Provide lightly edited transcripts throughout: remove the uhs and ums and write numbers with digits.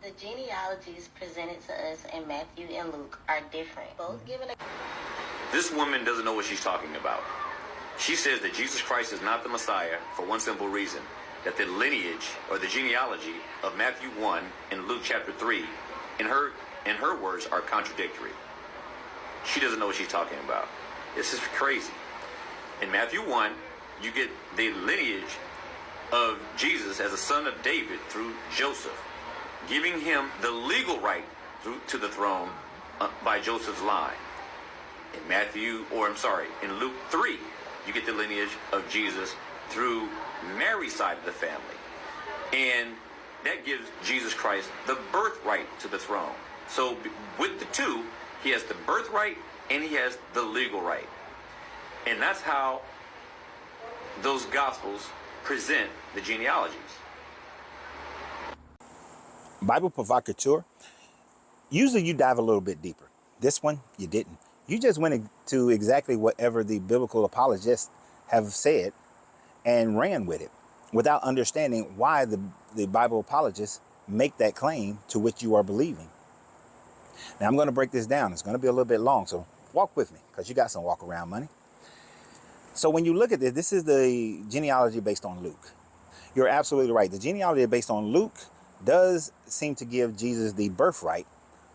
The genealogies presented to us in Matthew and Luke are different. Both given a... This woman doesn't know what she's talking about. She says that Jesus Christ is not the Messiah for one simple reason, that the lineage or the genealogy of Matthew 1 and Luke chapter 3, in her words, are contradictory. She doesn't know what she's talking about. This is crazy. In Matthew 1, you get the lineage of Jesus as a son of David through Joseph, giving him the legal right to the throne by Joseph's line. In Luke 3, you get the lineage of Jesus through Mary's side of the family. And that gives Jesus Christ the birthright to the throne. So with the two, he has the birthright and he has the legal right. And that's how those gospels present the genealogies. Bible provocateur. Usually you dive a little bit deeper. This one, you didn't. You just went into exactly whatever the biblical apologists have said and ran with it without understanding why the Bible apologists make that claim to which you are believing. Now I'm going to break this down. It's going to be a little bit long, so walk with me because you got some walk around money. So when you look at this, this is the genealogy based on Luke. You're absolutely right. The genealogy based on Luke does seem to give Jesus the birthright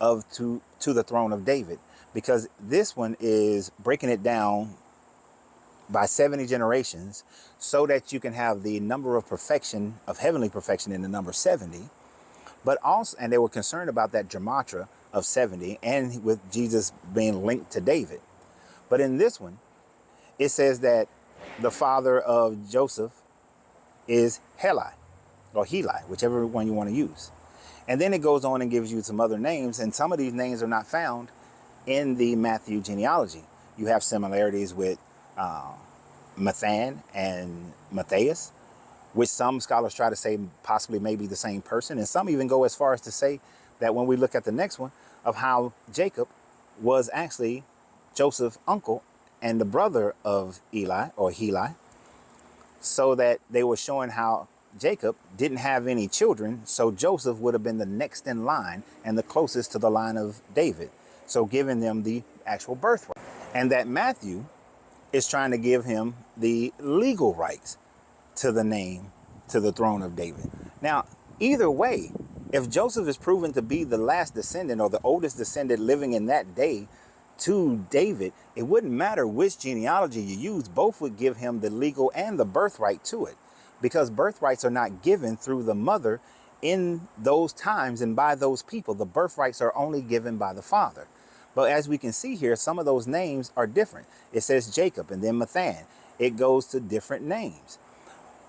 to the throne of David, because this one is breaking it down by 70 generations so that you can have the number of perfection, of heavenly perfection, in the number 70. But also, and they were concerned about that gematria of 70 and with Jesus being linked to David. But in this one, it says that the father of Joseph is Heli, or Heli, whichever one you want to use. And then it goes on and gives you some other names, and some of these names are not found in the Matthew genealogy. You have similarities with Mathan and Matthias, which some scholars try to say possibly may be the same person. And some even go as far as to say that when we look at the next one, of how Jacob was actually Joseph's uncle and the brother of Eli, or Heli, so that they were showing how Jacob didn't have any children, so Joseph would have been the next in line and the closest to the line of David, so giving them the actual birthright. And that Matthew is trying to give him the legal rights to the name, to the throne of David. Now, either way, if Joseph is proven to be the last descendant or the oldest descendant living in that day to David, it wouldn't matter which genealogy you use, both would give him the legal and the birthright to it, because birthrights are not given through the mother in those times and by those people. The birthrights are only given by the father. But as we can see here, some of those names are different. It says Jacob and then Mathan. It goes to different names.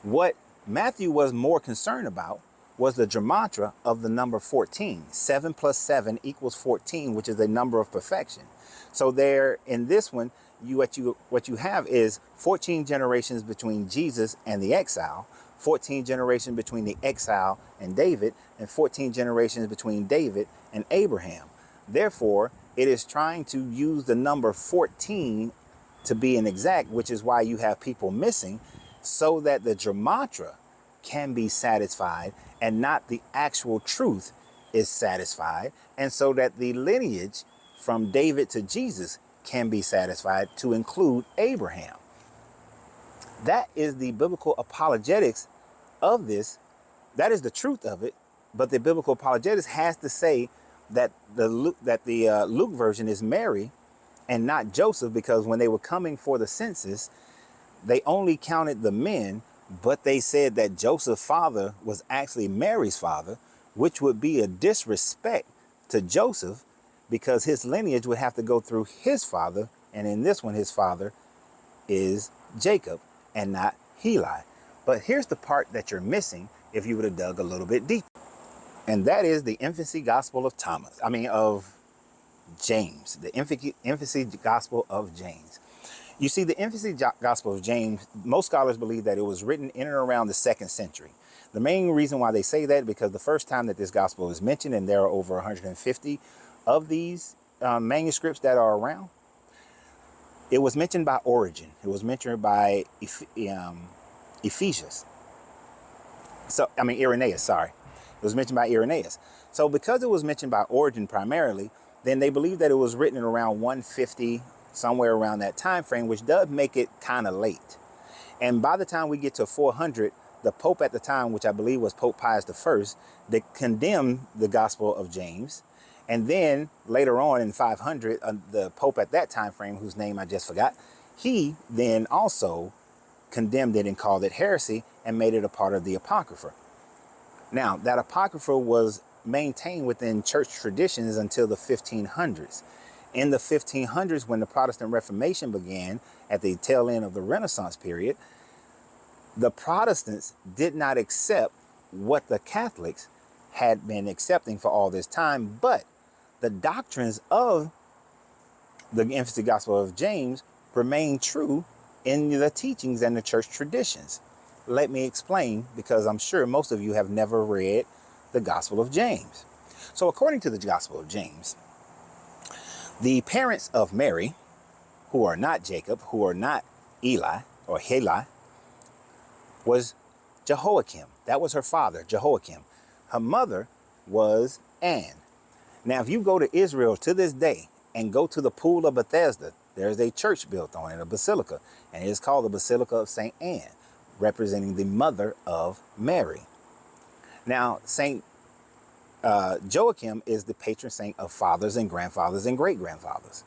What Matthew was more concerned about was the gematria of the number 14. 7 plus 7 equals 14, which is a number of perfection. So there, in this one, what you have is 14 generations between Jesus and the exile, 14 generations between the exile and David, and 14 generations between David and Abraham. Therefore, it is trying to use the number 14 to be an exact, which is why you have people missing, so that the gematria can be satisfied and not the actual truth is satisfied, and so that the lineage from David to Jesus can be satisfied to include Abraham. That is the biblical apologetics of this. That is the truth of it. But the biblical apologetics has to say that the Luke version is Mary and not Joseph, because when they were coming for the census, they only counted the men, but they said that Joseph's father was actually Mary's father, which would be a disrespect to Joseph, because his lineage would have to go through his father. And in this one, his father is Jacob and not Heli. But here's the part that you're missing if you would have dug a little bit deeper. And that is the infancy gospel of James, the infancy gospel of James. You see, the infancy gospel of James, most scholars believe that it was written in and around the 2nd century. The main reason why they say that, because the first time that this gospel is mentioned, and there are over 150 of these manuscripts that are around, it was mentioned by Origen. It was mentioned by Irenaeus, sorry. It was mentioned by Irenaeus. So because it was mentioned by Origen primarily, then they believe that it was written around 150, somewhere around that time frame, which does make it kind of late. And by the time we get to 400, the Pope at the time, which I believe was Pope Pius I, they condemned the Gospel of James. And then later on in 500, the Pope at that time frame, whose name I just forgot, he then also condemned it and called it heresy and made it a part of the Apocrypha. Now, that Apocrypha was maintained within church traditions until the 1500s. In the 1500s, when the Protestant Reformation began at the tail end of the Renaissance period, the Protestants did not accept what the Catholics had been accepting for all this time, but the doctrines of the infancy gospel of James remain true in the teachings and the church traditions. Let me explain, because I'm sure most of you have never read the Gospel of James. So according to the Gospel of James, the parents of Mary, who are not Jacob, who are not Eli or Heli, was Jehoiakim. That was her father, Jehoiakim. Her mother was Anne. Now, if you go to Israel to this day and go to the pool of Bethesda, there's a church built on it, a basilica, and it is called the Basilica of St. Anne, representing the mother of Mary. Now, St. Joachim is the patron saint of fathers and grandfathers and great-grandfathers.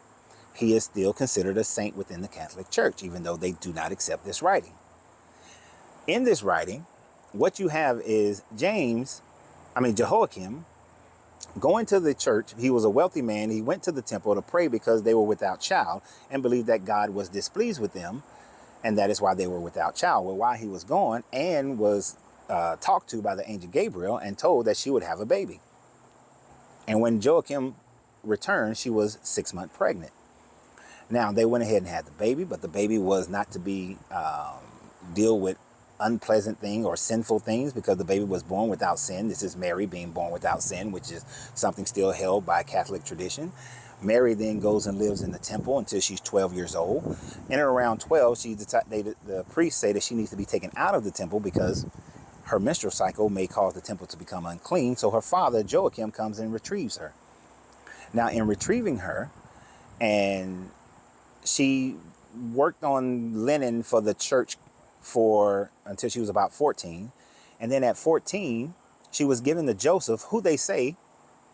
He is still considered a saint within the Catholic Church, even though they do not accept this writing. In this writing, what you have is Jehoiakim, going to the church. He was a wealthy man. He went to the temple to pray because they were without child and believed that God was displeased with them, and that is why they were without child. Well, while he was gone, Anne was talked to by the angel Gabriel and told that she would have a baby. And when Joachim returned, she was 6 months pregnant. Now, they went ahead and had the baby, but the baby was not to be deal with unpleasant things or sinful things, because the baby was born without sin. This is Mary being born without sin, which is something still held by Catholic tradition. Mary then goes and lives in the temple until she's 12 years old. In and around 12, the priests say that she needs to be taken out of the temple because her menstrual cycle may cause the temple to become unclean. So her father, Joachim, comes and retrieves her. Now, in retrieving her, and she worked on linen for the church until she was about 14. And then at 14, she was given to Joseph, who they say,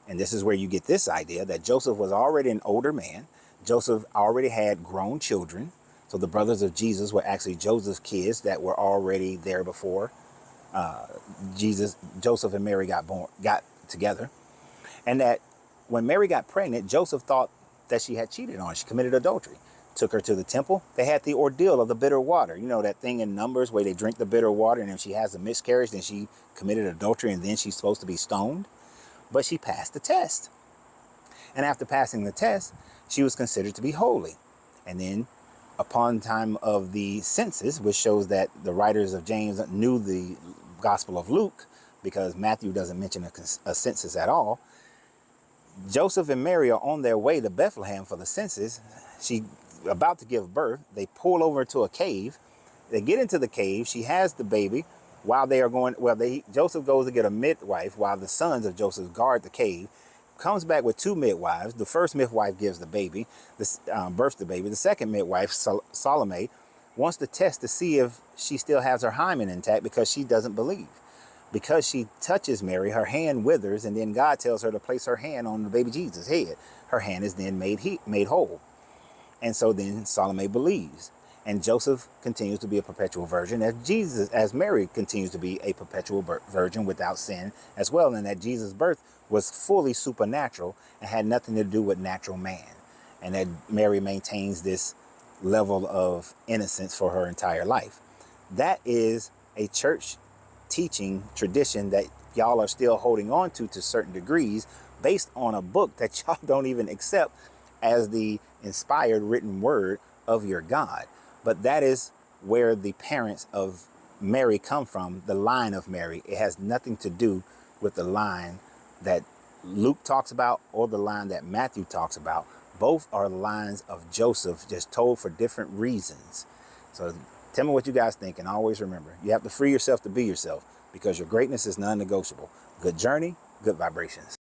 and this is where you get this idea, that Joseph was already an older man. Joseph already had grown children. So the brothers of Jesus were actually Joseph's kids that were already there before Joseph and Mary got together. And that when Mary got pregnant, Joseph thought that she had cheated on her. She committed adultery. Took her to the temple. They had the ordeal of the bitter water. You know, that thing in Numbers where they drink the bitter water, and if she has a miscarriage, then she committed adultery, and then she's supposed to be stoned. But she passed the test. And after passing the test, she was considered to be holy. And then upon time of the census, which shows that the writers of James knew the Gospel of Luke, because Matthew doesn't mention a census at all, Joseph and Mary are on their way to Bethlehem for the census. She about to give birth. They pull over to a cave. They get into the cave. She has the baby while they are going. Joseph goes to get a midwife while the sons of Joseph guard the cave. Comes back with 2 midwives. The first midwife gives the baby, births the baby. The second midwife, Salome, wants to test to see if she still has her hymen intact, because she doesn't believe. Because she touches Mary, her hand withers, and then God tells her to place her hand on the baby Jesus' head. Her hand is then made whole. And so then Salome believes. And Joseph continues to be a perpetual virgin, as Mary continues to be a perpetual virgin without sin as well. And that Jesus' birth was fully supernatural and had nothing to do with natural man. And that Mary maintains this level of innocence for her entire life. That is a church teaching tradition that y'all are still holding on to certain degrees, based on a book that y'all don't even accept as the inspired written word of your God. But that is where the parents of Mary come from, the line of Mary. It has nothing to do with the line that Luke talks about or the line that Matthew talks about. Both are lines of Joseph, just told for different reasons. So tell me what you guys think, and always remember, you have to free yourself to be yourself, because your greatness is non-negotiable. Good journey, good vibrations.